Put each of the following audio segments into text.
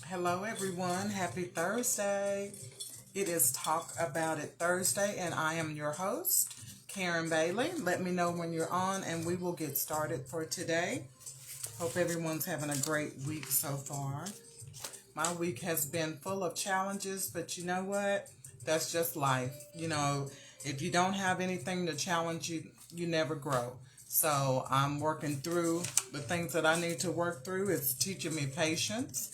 Hello, everyone. Happy Thursday. It is Talk About It Thursday, and I am your host, Karen Bailey. Let me know when you're on, and we will get started for today. Hope everyone's having a great week so far. My week has been full of challenges, but you know what? That's just life. If you don't have anything to challenge you, you never grow. So I'm working through the things that I need to work through. It's teaching me patience.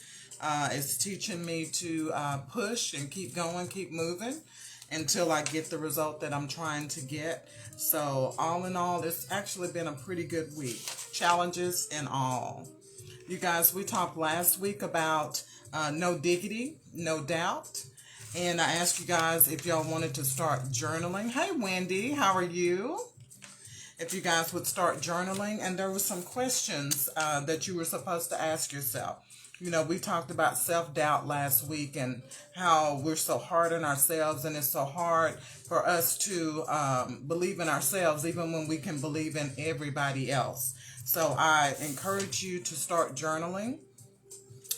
It's teaching me to push and keep going, keep moving until I get the result that I'm trying to get. So all in all, it's actually been a pretty good week. Challenges and all. You guys, we talked last week about no diggity, no doubt. And I asked you guys if y'all wanted to start journaling. Hey, Wendy, how are you? If you guys would start journaling, and there were some questions that you were supposed to ask yourself. We talked about self-doubt last week and how we're so hard on ourselves, and it's so hard for us to believe in ourselves even when we can believe in everybody else. So I encourage you to start journaling.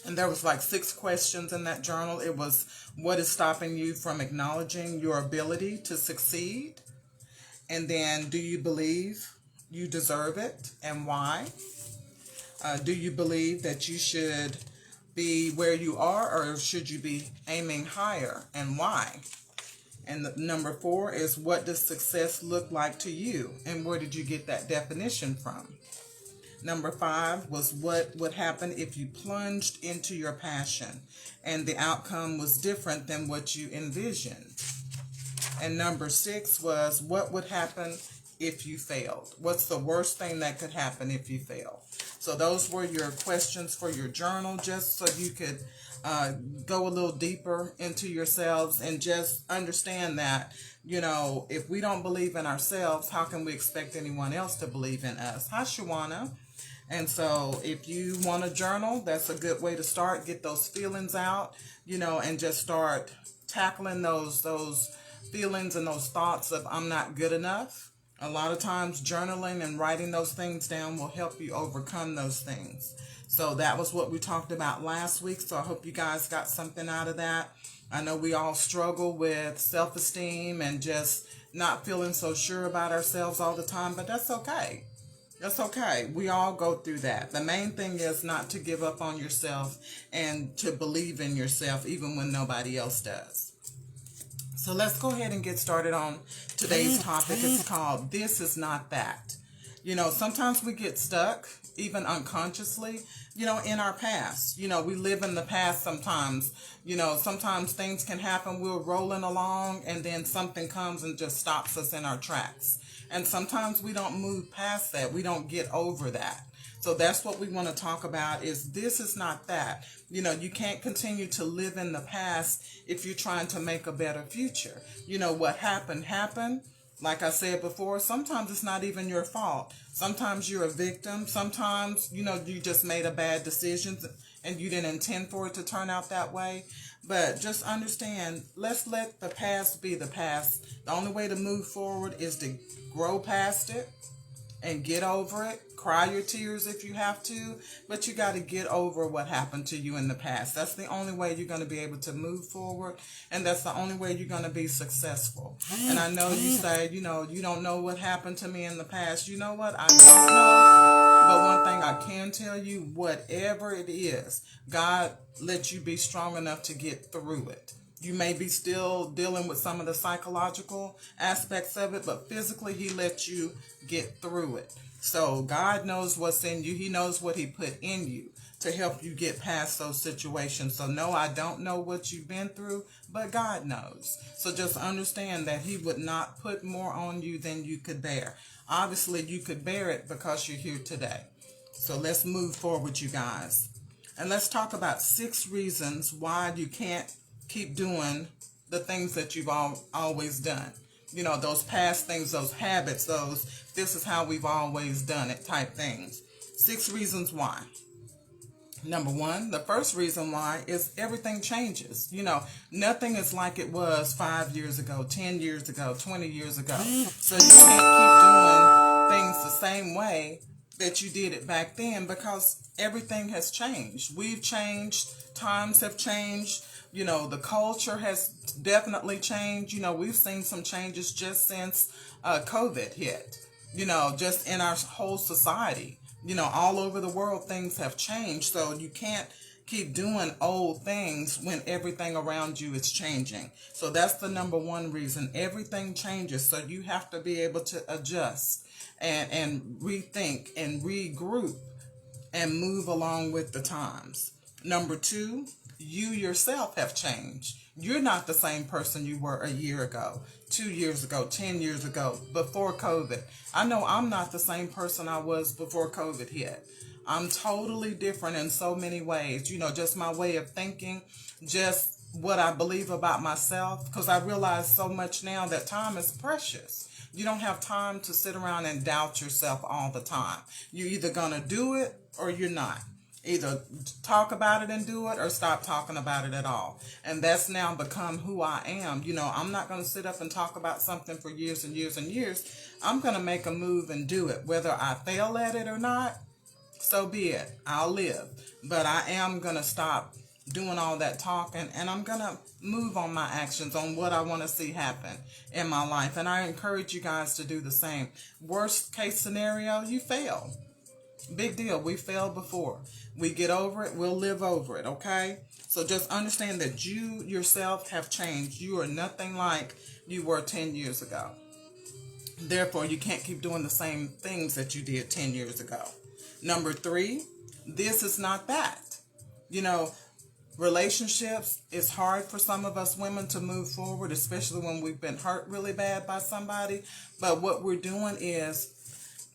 And there was like 6 questions in that journal. It was, what is stopping you from acknowledging your ability to succeed? And then, do you believe you deserve it and why? Do you believe that you should be where you are, or should you be aiming higher, and why? And number 4 is, what does success look like to you, and where did you get that definition from? Number 5 was, what would happen if you plunged into your passion and the outcome was different than what you envisioned? And number 6 was, what would happen if you failed? What's the worst thing that could happen if you fail? So those were your questions for your journal, just so you could go a little deeper into yourselves and just understand that, if we don't believe in ourselves, how can we expect anyone else to believe in us? Hi, Shawana. And so if you want to journal, that's a good way to start. Get those feelings out, and just start tackling those feelings and those thoughts of I'm not good enough. A lot of times journaling and writing those things down will help you overcome those things. So that was what we talked about last week. So I hope you guys got something out of that. I know we all struggle with self-esteem and just not feeling so sure about ourselves all the time, but that's okay. That's okay. We all go through that. The main thing is not to give up on yourself and to believe in yourself even when nobody else does. So let's go ahead and get started on today's topic. It's called This Is Not That. Sometimes we get stuck, even unconsciously, in our past. We live in the past sometimes. Sometimes things can happen. We're rolling along and then something comes and just stops us in our tracks. And sometimes we don't move past that. We don't get over that. So that's what we want to talk about is this is not that. You can't continue to live in the past if you're trying to make a better future. What happened. Like I said before, sometimes it's not even your fault. Sometimes you're a victim. Sometimes, you just made a bad decision and you didn't intend for it to turn out that way. But just understand, let's let the past be the past. The only way to move forward is to grow past it and get over it. Cry your tears if you have to, but you got to get over what happened to you in the past. That's the only way you're going to be able to move forward, and that's the only way you're going to be successful. And I know you say, you don't know what happened to me in the past. You know what? I don't know. But one thing I can tell you, whatever it is, God lets you be strong enough to get through it. You may be still dealing with some of the psychological aspects of it, but physically he lets you get through it. So God knows what's in you. He knows what he put in you to help you get past those situations. So no, I don't know what you've been through, but God knows. So just understand that he would not put more on you than you could bear. Obviously, you could bear it because you're here today. So let's move forward, you guys. And let's talk about 6 reasons why you can't keep doing the things that you've always done. Those past things, those habits, this is how we've always done it type things. 6 reasons why. Number 1, the first reason why is everything changes. Nothing is like it was 5 years ago, 10 years ago, 20 years ago. So you can't keep doing things the same way that you did it back then, because everything has changed. We've changed, times have changed, the culture has definitely changed. We've seen some changes just since COVID hit, just in our whole society. All over the world things have changed, so you can't keep doing old things when everything around you is changing. So that's the number one reason. Everything changes, so you have to be able to adjust and rethink and regroup and move along with the times. Number two, you yourself have changed. You're not the same person you were a year ago, 2 years ago, 10 years ago, before COVID. I know I'm not the same person I was before COVID hit. I'm totally different in so many ways. Just my way of thinking, just what I believe about myself, because I realize so much now that time is precious. You don't have time to sit around and doubt yourself all the time. You're either going to do it or you're not. Either talk about it and do it, or stop talking about it at all. And that's now become who I am. I'm not going to sit up and talk about something for years and years and years. I'm going to make a move and do it. Whether I fail at it or not, so be it. I'll live. But I am going to stop doing all that talking, and I'm going to move on my actions, on what I want to see happen in my life. And I encourage you guys to do the same. Worst case scenario, you fail. Big deal. We failed before. We get over it. We'll live over it. Okay? So just understand that you yourself have changed. You are nothing like you were 10 years ago. Therefore, you can't keep doing the same things that you did 10 years ago. Number three, this is not that. Relationships, it's hard for some of us women to move forward, especially when we've been hurt really bad by somebody. But what we're doing is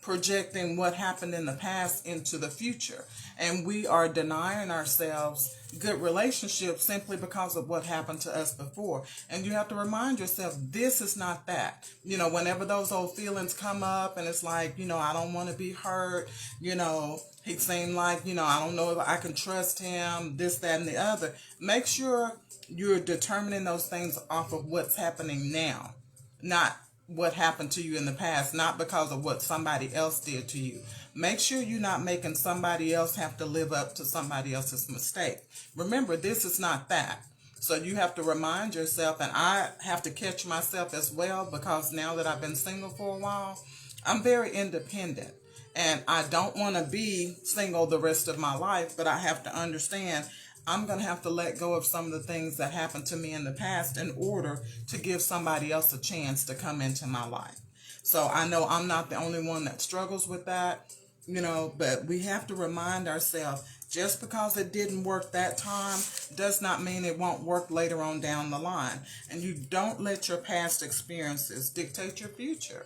projecting what happened in the past into the future. And we are denying ourselves good relationships simply because of what happened to us before. And you have to remind yourself, this is not that. Whenever those old feelings come up and it's like, I don't want to be hurt, he seemed like, I don't know if I can trust him, this, that, and the other. Make sure you're determining those things off of what's happening now, not what happened to you in the past, not because of what somebody else did to you. Make sure you're not making somebody else have to live up to somebody else's mistake. Remember, this is not that. So you have to remind yourself, and I have to catch myself as well, because now that I've been single for a while, I'm very independent. And I don't want to be single the rest of my life, but I have to understand I'm going to have to let go of some of the things that happened to me in the past in order to give somebody else a chance to come into my life. So I know I'm not the only one that struggles with that, but we have to remind ourselves, just because it didn't work that time does not mean it won't work later on down the line. And you don't let your past experiences dictate your future.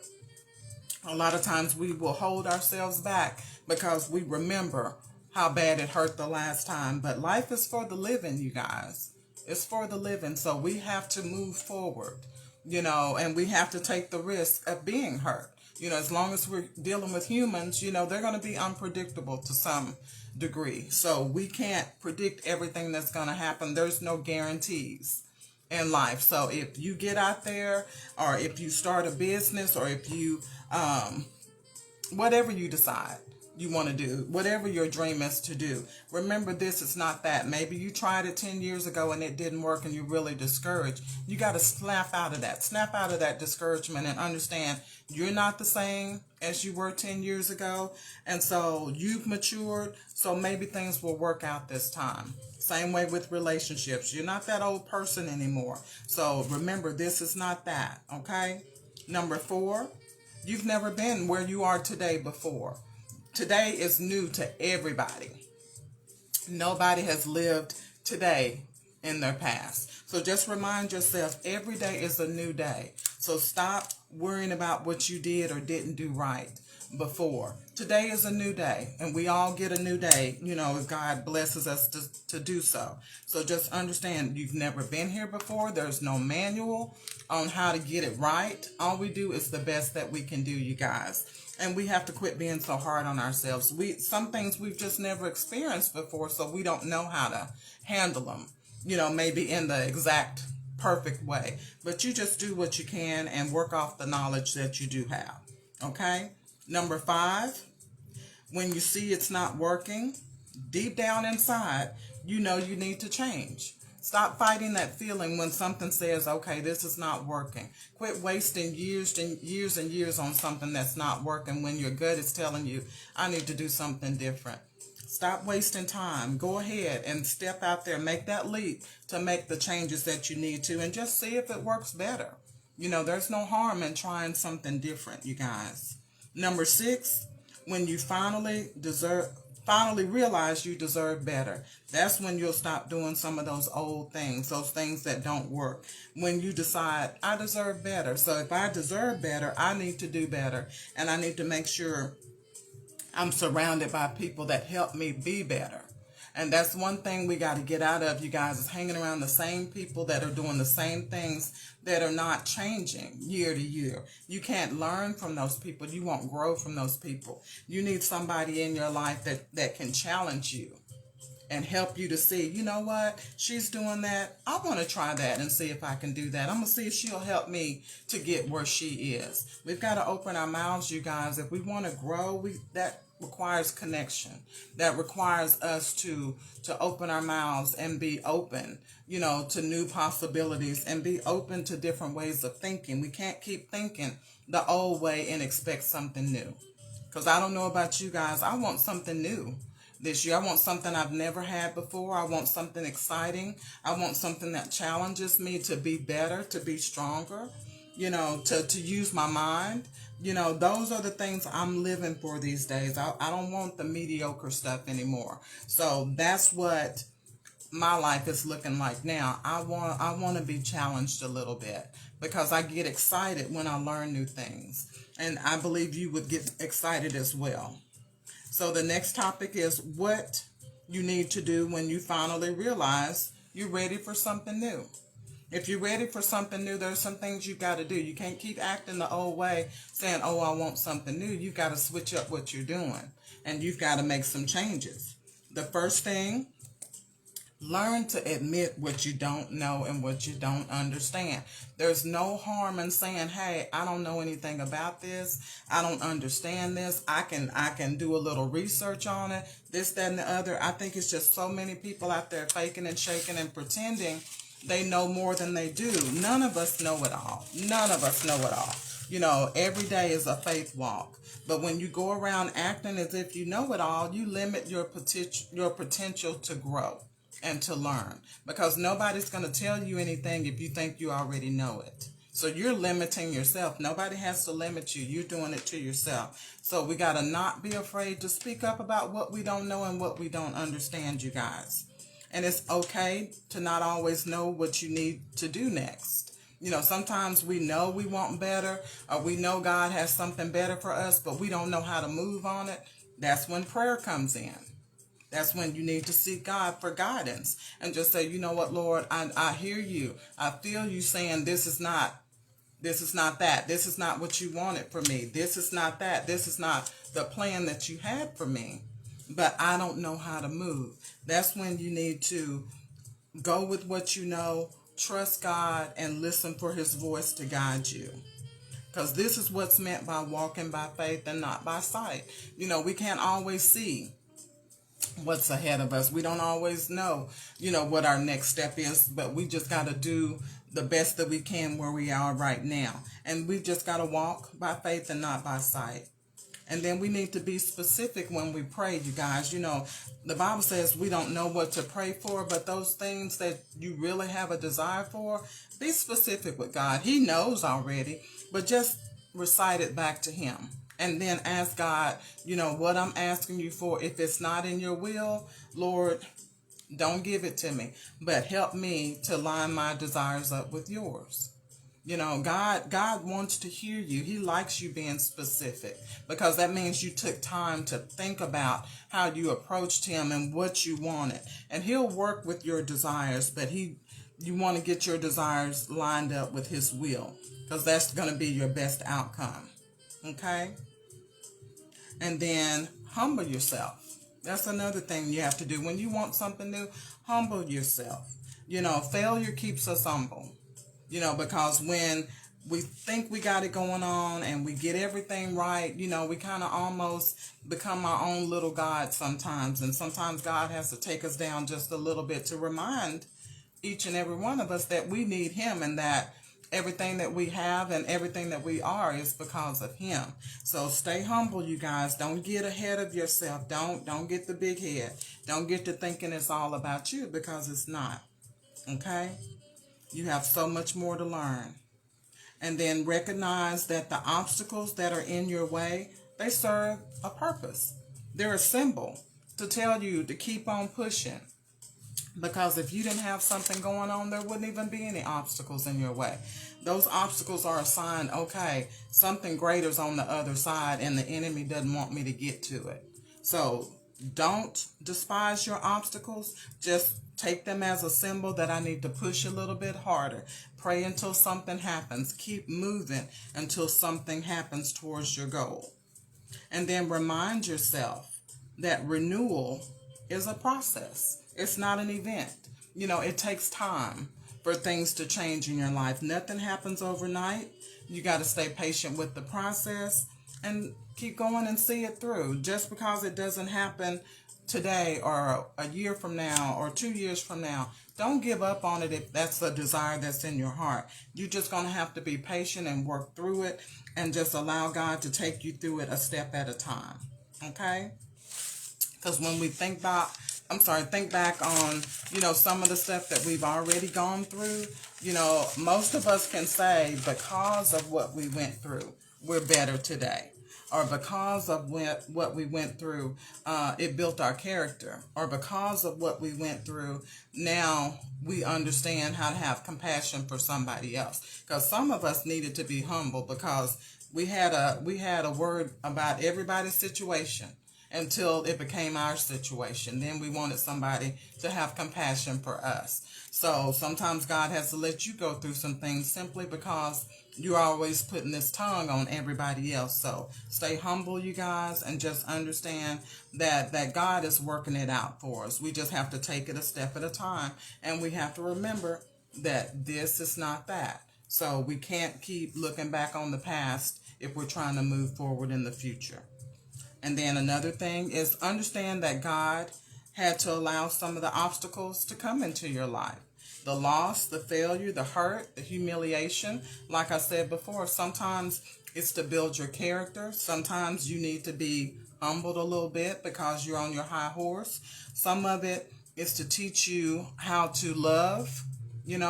A lot of times we will hold ourselves back because we remember how bad it hurt the last time. But life is for the living, you guys. It's for the living. So we have to move forward, and we have to take the risk of being hurt. As long as we're dealing with humans, they're going to be unpredictable to some degree. So we can't predict everything that's going to happen. There's no guarantees in life. So if you get out there, or if you start a business, or if you, whatever you decide you want to do, whatever your dream is to do, remember, this is not that. Maybe you tried it 10 years ago and it didn't work and you're really discouraged. You got to snap out of that discouragement, and understand you're not the same as you were 10 years ago. And so you've matured, so maybe things will work out this time. Same way with relationships. You're not that old person anymore. So remember, this is not that, okay? Number four, you've never been where you are today before. Today is new to everybody. Nobody has lived today in their past. So just remind yourself, every day is a new day. So stop worrying about what you did or didn't do right before. Today is a new day, and we all get a new day, if God blesses us to do so. So just understand, you've never been here before. There's no manual on how to get it right. All we do is the best that we can do, you guys. And we have to quit being so hard on ourselves. Some things we've just never experienced before, so we don't know how to handle them, maybe in the exact perfect way. But you just do what you can and work off the knowledge that you do have. Okay? Number five, When you see it's not working, deep down inside, you know you need to change. Stop fighting that feeling when something says, okay, this is not working. Quit wasting years and years and years on something that's not working when your gut is telling you, I need to do something different. Stop wasting time. Go ahead and step out there, make that leap to make the changes that you need to, and just see if it works better. There's no harm in trying something different, you guys. Number 6, when you finally realize you deserve better. That's when you'll stop doing some of those old things, those things that don't work. When you decide, I deserve better. So if I deserve better, I need to do better. And I need to make sure I'm surrounded by people that help me be better. And that's one thing we got to get out of, you guys, is hanging around the same people that are doing the same things that are not changing year to year. You can't learn from those people. You won't grow from those people. You need somebody in your life that can challenge you and help you to see, you know what, she's doing that. I want to try that and see if I can do that. I'm going to see if she'll help me to get where she is. We've got to open our mouths, you guys. If we want to grow, that requires connection. That requires us to open our mouths and be open, to new possibilities and be open to different ways of thinking. We can't keep thinking the old way and expect something new. Because I don't know about you guys, I want something new this year. I want something I've never had before. I want something exciting. I want something that challenges me to be better, to be stronger, to use my mind. Those are the things I'm living for these days. I don't want the mediocre stuff anymore. So that's what my life is looking like now. I want to be challenged a little bit because I get excited when I learn new things. And I believe you would get excited as well. So the next topic is what you need to do when you finally realize you're ready for something new. If you're ready for something new, there's some things you got to do. You can't keep acting the old way, saying, oh, I want something new. You've got to switch up what you're doing, and you've got to make some changes. The first thing, learn to admit what you don't know and what you don't understand. There's no harm in saying, hey, I don't know anything about this. I don't understand this. I can do a little research on it, this, that, and the other. I think it's just so many people out there faking and shaking and pretending they know more than they do. None of us know it all. None of us know it all. Every day is a faith walk. But when you go around acting as if you know it all, you limit your potential to grow and to learn, because nobody's going to tell you anything if you think you already know it. So you're limiting yourself. Nobody has to limit you. You're doing it to yourself. So we got to not be afraid to speak up about what we don't know and what we don't understand, you guys. And it's okay to not always know what you need to do next. Sometimes we know we want better, or we know God has something better for us, but we don't know how to move on it. That's when prayer comes in. That's when you need to seek God for guidance and just say, you know what, Lord, I hear you. I feel you saying this is not that. This is not what you wanted for me. This is not that. This is not the plan that you had for me. But I don't know how to move. That's when you need to go with what you know, trust God, and listen for his voice to guide you. Because this is what's meant by walking by faith and not by sight. We can't always see what's ahead of us. We don't always know, what our next step is, but we just got to do the best that we can where we are right now. And we just got to walk by faith and not by sight. And then we need to be specific when we pray, you guys. The Bible says we don't know what to pray for, but those things that you really have a desire for, be specific with God. He knows already, but just recite it back to him. And then ask God, what I'm asking you for. If it's not in your will, Lord, don't give it to me, but help me to line my desires up with yours. God wants to hear you. He likes you being specific, because that means you took time to think about how you approached him and what you wanted. And he'll work with your desires, but you want to get your desires lined up with his will, because that's going to be your best outcome. Okay? And then humble yourself. That's another thing you have to do. When you want something new, humble yourself. Failure keeps us humble. Because when we think we got it going on and we get everything right, we kind of almost become our own little God sometimes. And sometimes God has to take us down just a little bit to remind each and every one of us that we need him, and that everything that we have and everything that we are is because of him. So stay humble, you guys. Don't get ahead of yourself. Don't get the big head. Don't get to thinking it's all about you, because it's not. Okay? You have so much more to learn. And then recognize that the obstacles that are in your way, they serve a purpose. They're a symbol to tell you to keep on pushing. Because if you didn't have something going on, there wouldn't even be any obstacles in your way. Those obstacles are a sign, okay, something greater's on the other side and the enemy doesn't want me to get to it. So don't despise your obstacles. Just take them as a symbol that I need to push a little bit harder. Pray until something happens. Keep moving until something happens towards your goal. And then remind yourself that renewal is a process. It's not an event. It takes time for things to change in your life. Nothing happens overnight. You got to stay patient with the process and keep going and see it through. Just because it doesn't happen today or a year from now or 2 years from now, don't give up on it if that's a desire that's in your heart. You're just going to have to be patient and work through it and just allow God to take you through it a step at a time. Okay? Because when we think back on, some of the stuff that we've already gone through, most of us can say because of what we went through, we're better today. Or because of what we went through, it built our character. Or because of what we went through, now we understand how to have compassion for somebody else. Because some of us needed to be humble because we had a word about everybody's situation until it became our situation. Then we wanted somebody to have compassion for us. So sometimes God has to let you go through some things simply because you're always putting this tongue on everybody else. So stay humble, you guys, and just understand that God is working it out for us. We just have to take it a step at a time. And we have to remember that this is not that. So we can't keep looking back on the past if we're trying to move forward in the future. And then another thing is understand that God had to allow some of the obstacles to come into your life. The loss, the failure, the hurt, the humiliation. Like I said before, sometimes it's to build your character. Sometimes you need to be humbled a little bit because you're on your high horse. Some of it is to teach you how to love.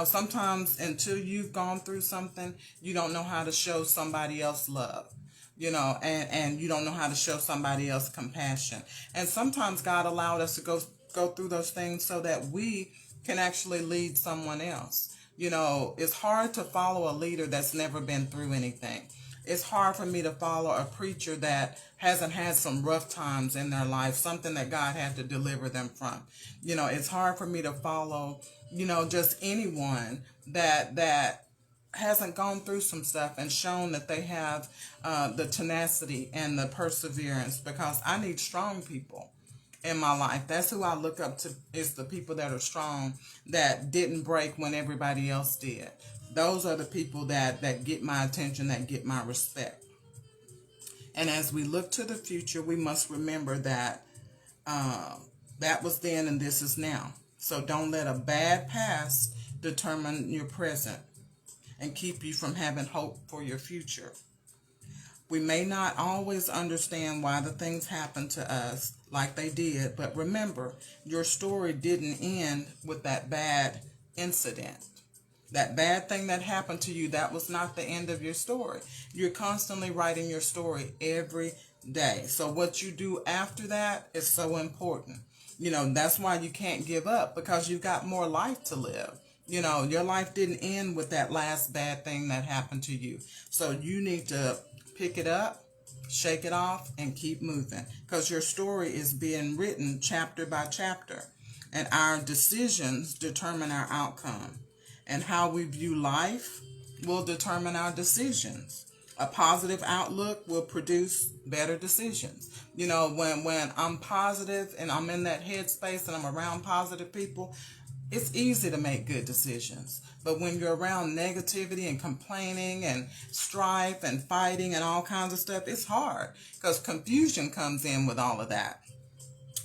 Sometimes until you've gone through something, you don't know how to show somebody else love. And you don't know how to show somebody else compassion. And sometimes God allowed us to go through those things so that we can actually lead someone else. It's hard to follow a leader that's never been through anything. It's hard for me to follow a preacher that hasn't had some rough times in their life, something that God had to deliver them from. It's hard for me to follow, just anyone that hasn't gone through some stuff and shown that they have the tenacity and the perseverance, because I need strong people in my life. That's who I look up to, is the people that are strong, that didn't break when everybody else did. Those are the people that get my attention, that get my respect. And as we look to the future, we must remember that that was then and this is now. So don't let a bad past determine your present and keep you from having hope for your future. We may not always understand why the things happen to us like they did, but remember, your story didn't end with that bad incident. That bad thing that happened to you, that was not the end of your story. You're constantly writing your story every day. So what you do after that is so important. That's why you can't give up, because you've got more life to live. Your life didn't end with that last bad thing that happened to you. So you need to pick it up, shake it off, and keep moving, because your story is being written chapter by chapter, and our decisions determine our outcome, and how we view life will determine our decisions. A positive outlook will produce better decisions. When I'm positive and I'm in that headspace and I'm around positive people, It's easy to make good decisions. But when you're around negativity and complaining and strife and fighting and all kinds of stuff, it's hard because confusion comes in with all of that.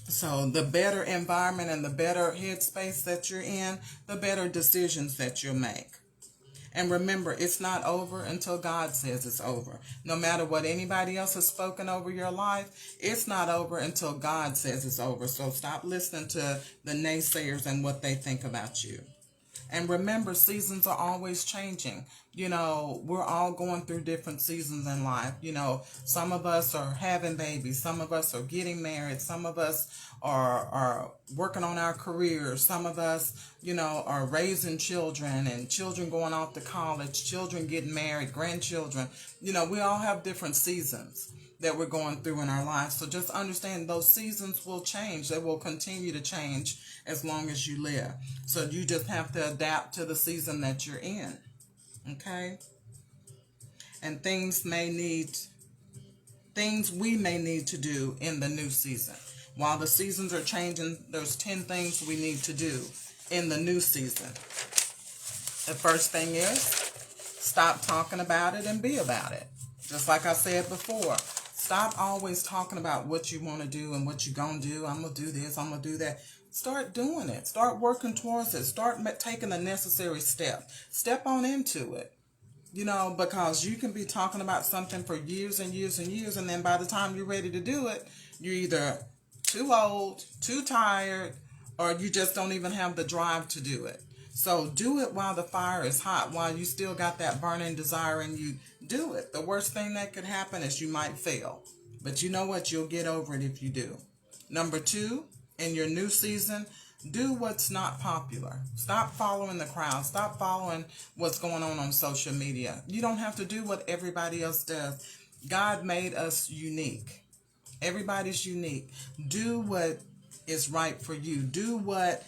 So the better environment and the better headspace that you're in, the better decisions that you'll make. And remember, it's not over until God says it's over. No matter what anybody else has spoken over your life, it's not over until God says it's over. So stop listening to the naysayers and what they think about you. And remember, seasons are always changing. You know, we're all going through different seasons in life. You know, some of us are having babies. Some of us are getting married. Some of us are working on our careers. Some of us, you know, are raising children and children going off to college, children getting married, grandchildren. You know, we all have different seasons that we're going through in our lives. So just understand those seasons will change. They will continue to change as long as you live. So you just have to adapt to the season that you're in. Okay? And things we may need to do in the new season. While the seasons are changing, there's 10 things we need to do in the new season. The first thing is stop talking about it and be about it. Just like I said before, stop always talking about what you want to do and what you're going to do. I'm going to do this, I'm going to do that. Start doing it. Start working towards it. Start taking the necessary step. Step on into it. You know, because you can be talking about something for years and years and years, and then by the time you're ready to do it, you're either too old, too tired, or you just don't even have the drive to do it. So do it while the fire is hot, while you still got that burning desire and you do it. The worst thing that could happen is you might fail. But you know what? You'll get over it if you do. Number 2, in your new season, do what's not popular. Stop following the crowd. Stop following what's going on social media. You don't have to do what everybody else does. God made us unique. Everybody's unique. Do what is right for you. Do what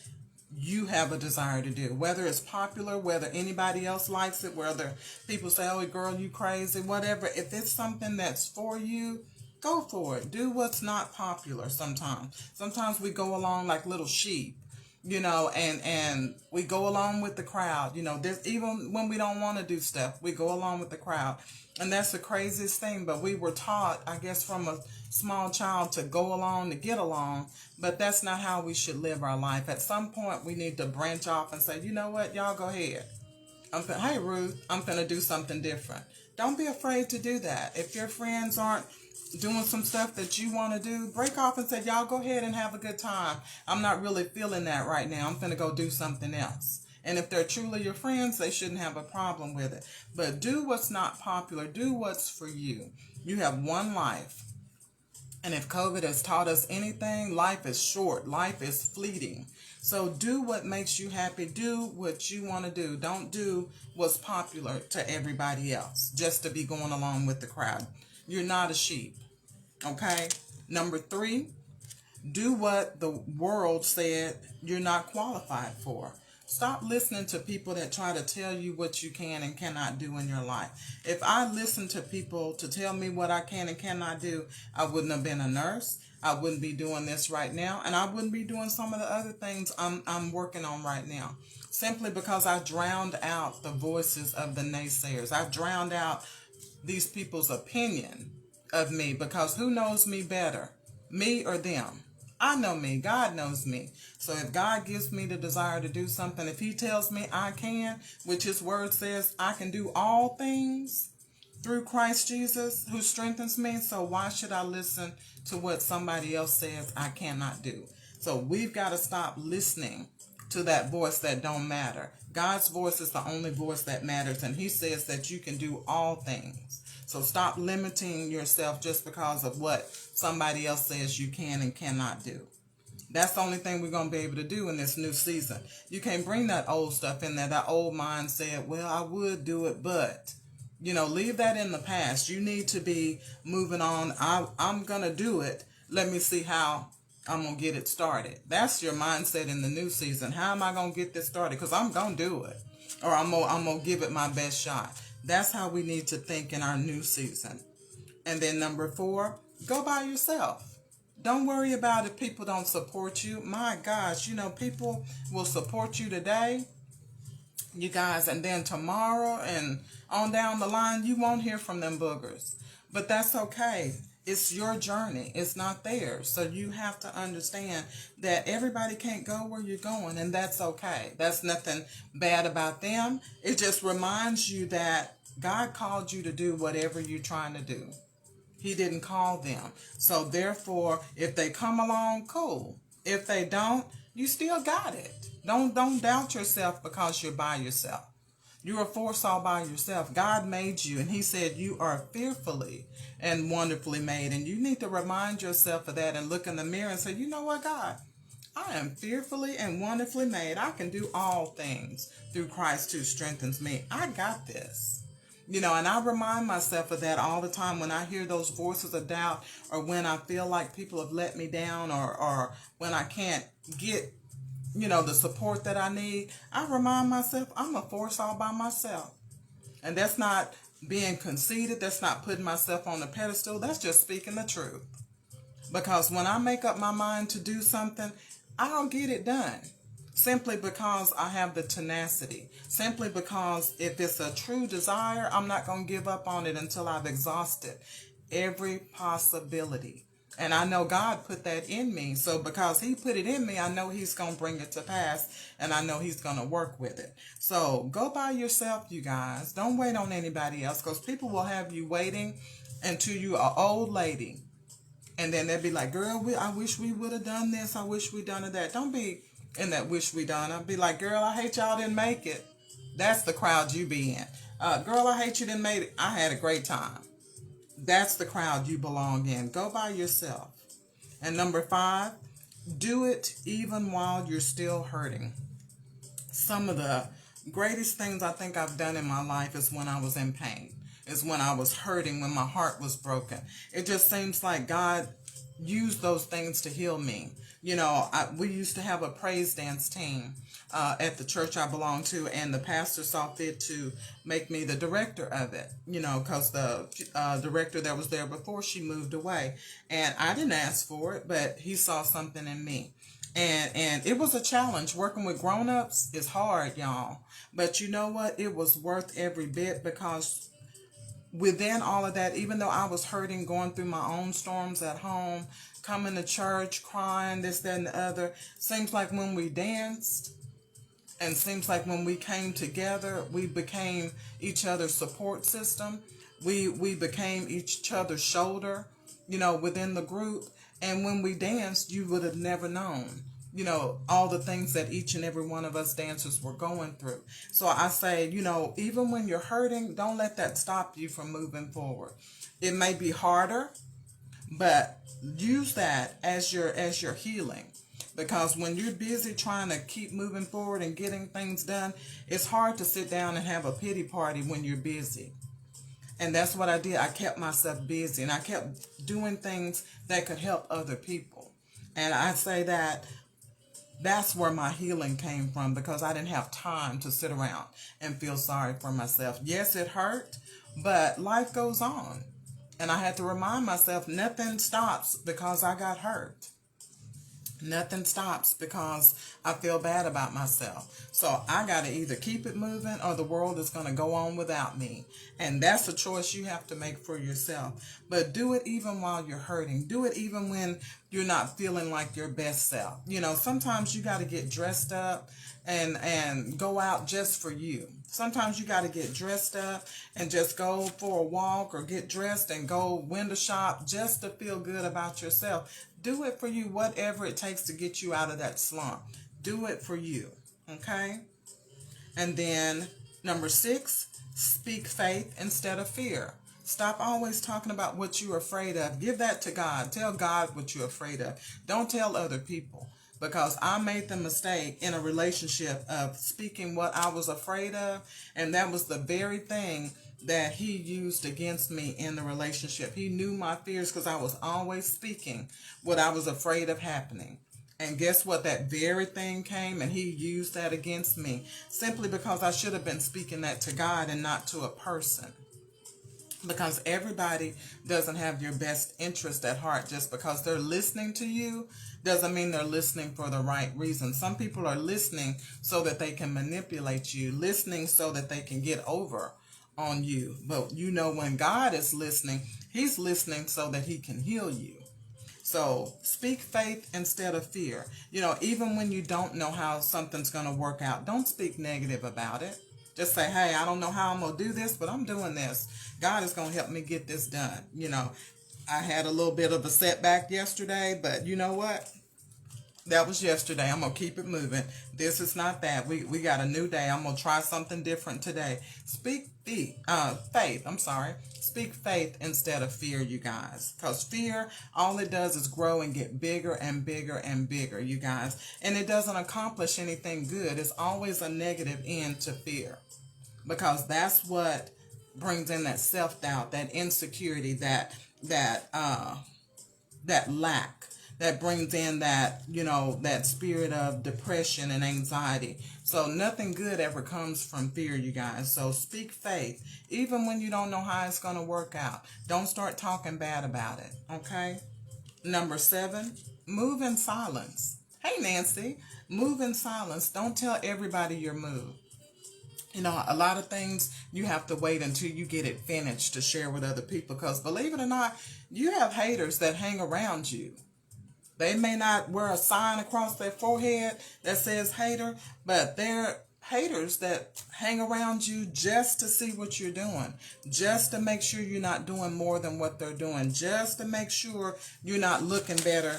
you have a desire to do. Whether it's popular, whether anybody else likes it, whether people say, oh, girl, you crazy, whatever. If it's something that's for you, go for it. Do what's not popular sometimes. Sometimes we go along like little sheep, you know, and we go along with the crowd. You know, there's, even when we don't want to do stuff, we go along with the crowd. And that's the craziest thing. But we were taught, I guess, from a small child to go along, to get along. But that's not how we should live our life. At some point, we need to branch off and say, you know what, y'all go ahead. Hey, Ruth, I'm going to do something different. Don't be afraid to do that. If your friends aren't doing some stuff that you want to do, break off and say, y'all go ahead and have a good time. I'm not really feeling that right now. I'm going to go do something else. And if they're truly your friends, they shouldn't have a problem with it. But do what's not popular. Do what's for you. You have one life. And if COVID has taught us anything, life is short. Life is fleeting. So do what makes you happy. Do what you want to do. Don't do what's popular to everybody else just to be going along with the crowd. You're not a sheep. Okay? Number 3, do what the world said you're not qualified for. Stop listening to people that try to tell you what you can and cannot do in your life. If I listened to people to tell me what I can and cannot do, I wouldn't have been a nurse. I wouldn't be doing this right now. And I wouldn't be doing some of the other things I'm working on right now. Simply because I drowned out the voices of the naysayers. I drowned out these people's opinion of me, because who knows me better, me or them? I know me. God knows me. So if God gives me the desire to do something, if he tells me I can, which his word says I can do all things through Christ Jesus who strengthens me, so why should I listen to what somebody else says I cannot do? So we've got to stop listening to that voice that don't matter. God's voice is the only voice that matters, and he says that you can do all things. So stop limiting yourself just because of what somebody else says you can and cannot do. That's the only thing we're going to be able to do in this new season. You can't bring that old stuff in there. That old mindset, well, I would do it, but, you know, leave that in the past. You need to be moving on. I'm going to do it. Let me see how I'm going to get it started. That's your mindset in the new season. How am I going to get this started? Because I'm going to do it. Or I'm going to give it my best shot. That's how we need to think in our new season. And then number 4, go by yourself. Don't worry about if people don't support you. My gosh, you know, people will support you today, you guys, and then tomorrow and on down the line, you won't hear from them boogers. But that's okay. It's your journey. It's not theirs. So you have to understand that everybody can't go where you're going, and that's okay. That's nothing bad about them. It just reminds you that God called you to do whatever you're trying to do. He didn't call them. So therefore, if they come along, cool. If they don't, you still got it. Don't doubt yourself because you're by yourself. You're a force all by yourself. God made you, and he said you are fearfully and wonderfully made. And you need to remind yourself of that and look in the mirror and say, you know what, God? I am fearfully and wonderfully made. I can do all things through Christ who strengthens me. I got this. You know, and I remind myself of that all the time when I hear those voices of doubt, or when I feel like people have let me down, or when I can't get, you know, the support that I need. I remind myself I'm a force all by myself. And that's not being conceited. That's not putting myself on a pedestal. That's just speaking the truth. Because when I make up my mind to do something, I'll get it done. Simply because I have the tenacity. Simply because if it's a true desire, I'm not going to give up on it until I've exhausted every possibility. And I know God put that in me. So because he put it in me, I know he's going to bring it to pass. And I know he's going to work with it. So go by yourself, you guys. Don't wait on anybody else. Because people will have you waiting until you're an old lady. And then they'll be like, girl, I wish we would have done this. I wish we done that. Don't be in that wish we done. I'll be like, girl, I hate y'all didn't make it. That's the crowd you be in. Girl, I hate you didn't make it. I had a great time. That's the crowd you belong in. Go by yourself. And number 5, do it even while you're still hurting. Some of the greatest things I think I've done in my life is when I was in pain. Is when I was hurting, when my heart was broken. It just seems like God used those things to heal me. You know, we used to have a praise dance team at the church I belonged to, and the pastor saw fit to make me the director of it, you know, because the director that was there before, she moved away. And I didn't ask for it, but he saw something in me. And it was a challenge. Working with grown-ups is hard, y'all. But you know what? It was worth every bit, because within all of that, even though I was hurting, going through my own storms at home, coming to church, crying, this, that, and the other, seems like when we danced, and seems like when we came together, we became each other's support system. We became each other's shoulder, you know, within the group. And when we danced, you would have never known, you know, all the things that each and every one of us dancers were going through. So I say, you know, even when you're hurting, don't let that stop you from moving forward. It may be harder, but use that as your healing. Because when you're busy trying to keep moving forward and getting things done, it's hard to sit down and have a pity party when you're busy. And that's what I did. I kept myself busy, and I kept doing things that could help other people. And I say that that's where my healing came from, because I didn't have time to sit around and feel sorry for myself. Yes, it hurt, but life goes on. And I had to remind myself, nothing stops because I got hurt. Nothing stops because I feel bad about myself. So I got to either keep it moving, or the world is going to go on without me. And that's a choice you have to make for yourself. But do it even while you're hurting. Do it even when you're not feeling like your best self. You know, sometimes you got to get dressed up and go out just for you. Sometimes you got to get dressed up and just go for a walk, or get dressed and go window shop just to feel good about yourself. Do it for you, whatever it takes to get you out of that slump. Do it for you, okay? And then number 6, speak faith instead of fear. Stop always talking about what you're afraid of. Give that to God. Tell God what you're afraid of. Don't tell other people. Because I made the mistake in a relationship of speaking what I was afraid of, and that was the very thing that he used against me in the relationship. He knew my fears because I was always speaking what I was afraid of happening. And guess what? That very thing came, and he used that against me simply because I should have been speaking that to God and not to a person. because everybody doesn't have your best interest at heart. Just because they're listening to you doesn't mean they're listening for the right reason. Some people are listening so that they can manipulate you, listening so that they can get over on you. But you know, when God is listening, he's listening so that he can heal you. So speak faith instead of fear. You know, even when you don't know how something's going to work out, don't speak negative about it. Just say, hey, I don't know how I'm going to do this, but I'm doing this. God is going to help me get this done. You know, I had a little bit of a setback yesterday, but you know what? That was yesterday. I'm going to keep it moving. This is not that. We got a new day. I'm going to try something different today. Speak faith. I'm sorry. Speak faith instead of fear, you guys. Because fear, all it does is grow and get bigger and bigger and bigger, you guys. And it doesn't accomplish anything good. It's always a negative end to fear. Because that's what brings in that self-doubt, that insecurity, that lack, that brings in that, you know, that spirit of depression and anxiety. So nothing good ever comes from fear, you guys. So speak faith, even when you don't know how it's going to work out. Don't start talking bad about it, okay? Number 7, move in silence. Hey, Nancy, move in silence. Don't tell everybody your move. You know, a lot of things you have to wait until you get it finished to share with other people, because believe it or not, you have haters that hang around you. They may not wear a sign across their forehead that says hater, but they're haters that hang around you just to see what you're doing, just to make sure you're not doing more than what they're doing, just to make sure you're not looking better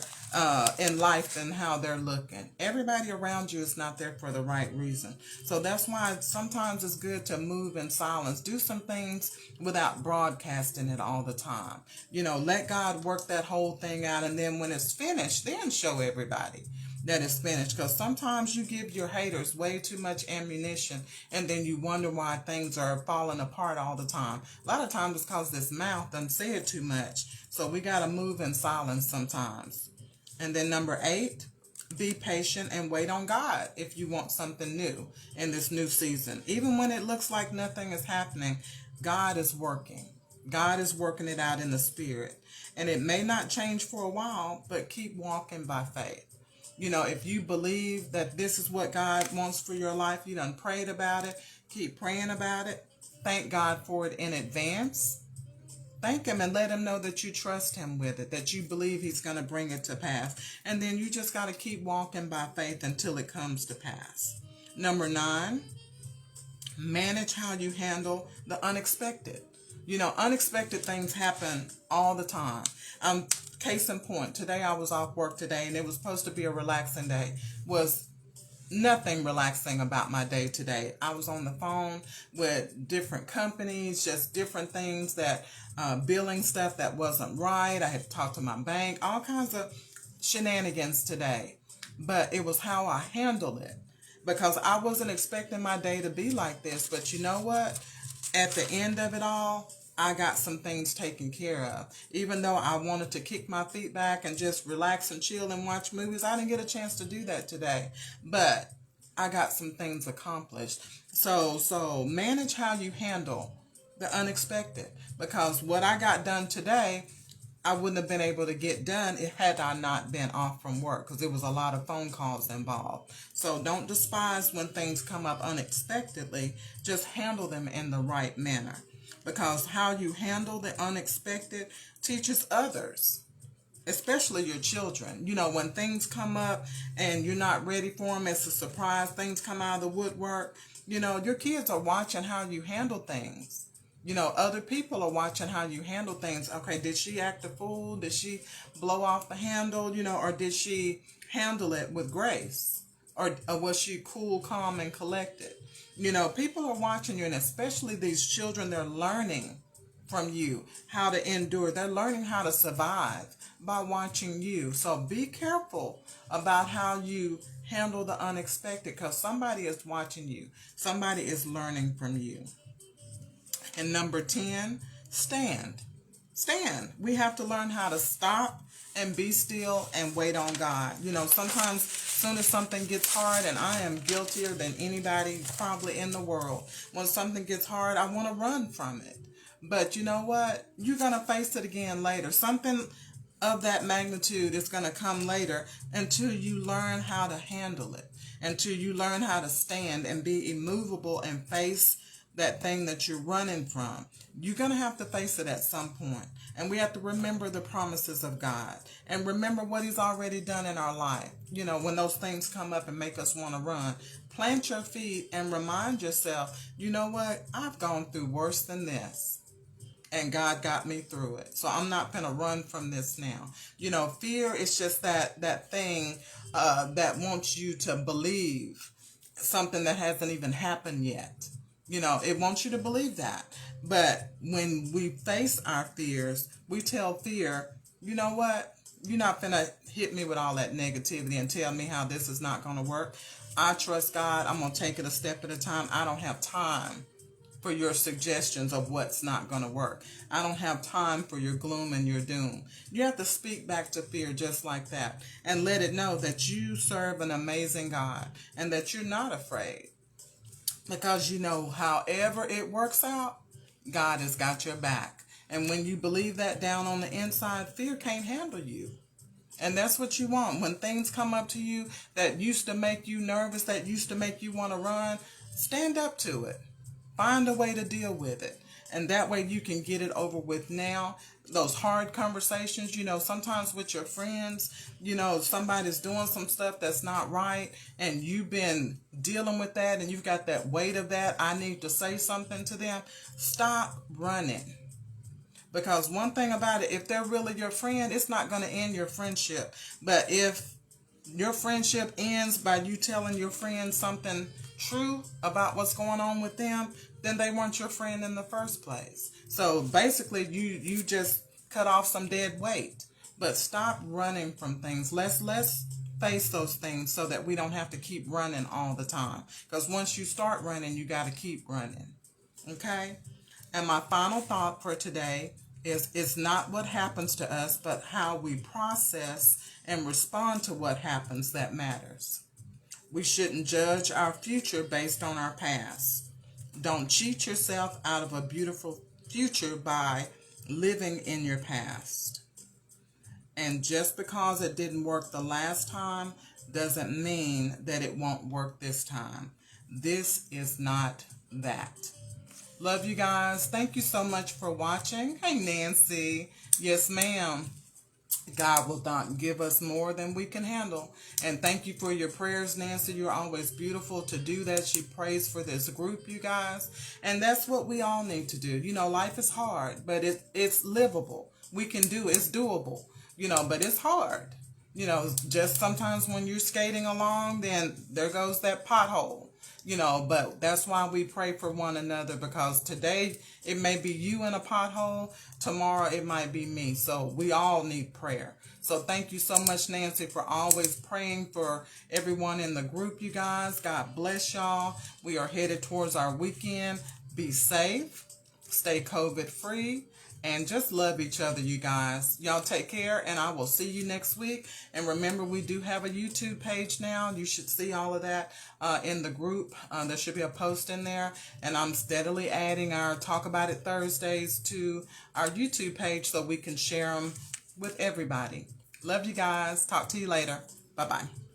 in life than how they're looking. Everybody around you is not there for the right reason. So that's why sometimes it's good to move in silence. Do some things without broadcasting it all the time. You know, let God work that whole thing out, and then when it's finished, then show everybody that it's finished. Because sometimes you give your haters way too much ammunition, and then you wonder why things are falling apart all the time. A lot of times it's because this mouth done said too much. So we got to move in silence sometimes. And then number 8, be patient and wait on God if you want something new in this new season. Even when it looks like nothing is happening, God is working. God is working it out in the spirit. And it may not change for a while, but keep walking by faith. You know, if you believe that this is what God wants for your life, you done prayed about it, keep praying about it. Thank God for it in advance. Thank him and let him know that you trust him with it, that you believe he's going to bring it to pass. And then you just got to keep walking by faith until it comes to pass. Number 9, manage how you handle the unexpected. You know, unexpected things happen all the time. Case in point, today I was off work today, and it was supposed to be a relaxing day. Was nothing relaxing about my day today. I was on the phone with different companies, just different things that, billing stuff that wasn't right. I had to talk to my bank, all kinds of shenanigans today. But it was how I handled it, because I wasn't expecting my day to be like this. But you know what? At the end of it all, I got some things taken care of. Even though I wanted to kick my feet back and just relax and chill and watch movies, I didn't get a chance to do that today. But I got some things accomplished. So manage how you handle the unexpected. Because what I got done today, I wouldn't have been able to get done had I not been off from work, because there was a lot of phone calls involved. So don't despise when things come up unexpectedly. Just handle them in the right manner. Because how you handle the unexpected teaches others, especially your children. You know, when things come up and you're not ready for them, it's a surprise, things come out of the woodwork, you know, your kids are watching how you handle things. You know, other people are watching how you handle things. Okay, did she act a fool? Did she blow off the handle? You know, or did she handle it with grace? Or was she cool, calm, and collected? You know, people are watching you, and especially these children, they're learning from you how to endure. They're learning how to survive by watching you. So be careful about how you handle the unexpected, because somebody is watching you. Somebody is learning from you. And number 10, stand. Stand. We have to learn how to stop and be still and wait on God. You know, sometimes as soon as something gets hard, and I am guiltier than anybody probably in the world, when something gets hard, I want to run from it. But you know what? You're going to face it again later. Something of that magnitude is going to come later until you learn how to handle it, until you learn how to stand and be immovable and face that thing that you're running from. You're going to have to face it at some point. And we have to remember the promises of God and remember what he's already done in our life. You know, when those things come up and make us want to run, plant your feet and remind yourself, you know what? I've gone through worse than this. And God got me through it. So I'm not going to run from this now. You know, fear is just that thing that wants you to believe something that hasn't even happened yet. You know, it wants you to believe that. But when we face our fears, we tell fear, you know what? You're not going to hit me with all that negativity and tell me how this is not going to work. I trust God. I'm going to take it a step at a time. I don't have time for your suggestions of what's not going to work. I don't have time for your gloom and your doom. You have to speak back to fear just like that and let it know that you serve an amazing God and that you're not afraid. Because you know, however it works out, God has got your back. And when you believe that down on the inside, fear can't handle you. And that's what you want. When things come up to you that used to make you nervous, that used to make you want to run, stand up to it. Find a way to deal with it. And that way you can get it over with now. Those hard conversations, you know, sometimes with your friends, you know, somebody's doing some stuff that's not right and you've been dealing with that and you've got that weight of that. I need to say something to them. Stop running. Because one thing about it, if they're really your friend, it's not going to end your friendship. But if your friendship ends by you telling your friend something true about what's going on with them, then they weren't your friend in the first place. So basically, you just cut off some dead weight. But stop running from things. Let's face those things so that we don't have to keep running all the time. Because once you start running, you got to keep running. Okay? And my final thought for today is it's not what happens to us, but how we process and respond to what happens that matters. We shouldn't judge our future based on our past. Don't cheat yourself out of a beautiful future by living in your past. And just because it didn't work the last time doesn't mean that it won't work this time. This is not that. Love you guys. Thank you so much for watching. Hey, Nancy. Yes, ma'am. God will not give us more than we can handle. And thank you for your prayers, Nancy. You're always beautiful to do that. She prays for this group, you guys. And that's what we all need to do. You know, life is hard, but it's livable. We can do it. It's doable, you know, but it's hard. You know, just sometimes when you're skating along, then there goes that pothole. You know, but that's why we pray for one another, because today it may be you in a pothole, tomorrow it might be me. So we all need prayer. So thank you so much, Nancy, for always praying for everyone in the group, you guys. God bless y'all. We are headed towards our weekend. Be safe, stay COVID free, and just love each other, you guys. Y'all take care, and I will see you next week. And remember, we do have a YouTube page now. You should see all of that in the group. There should be a post in there. And I'm steadily adding our Talk About It Thursdays to our YouTube page so we can share them with everybody. Love you guys. Talk to you later. Bye-bye.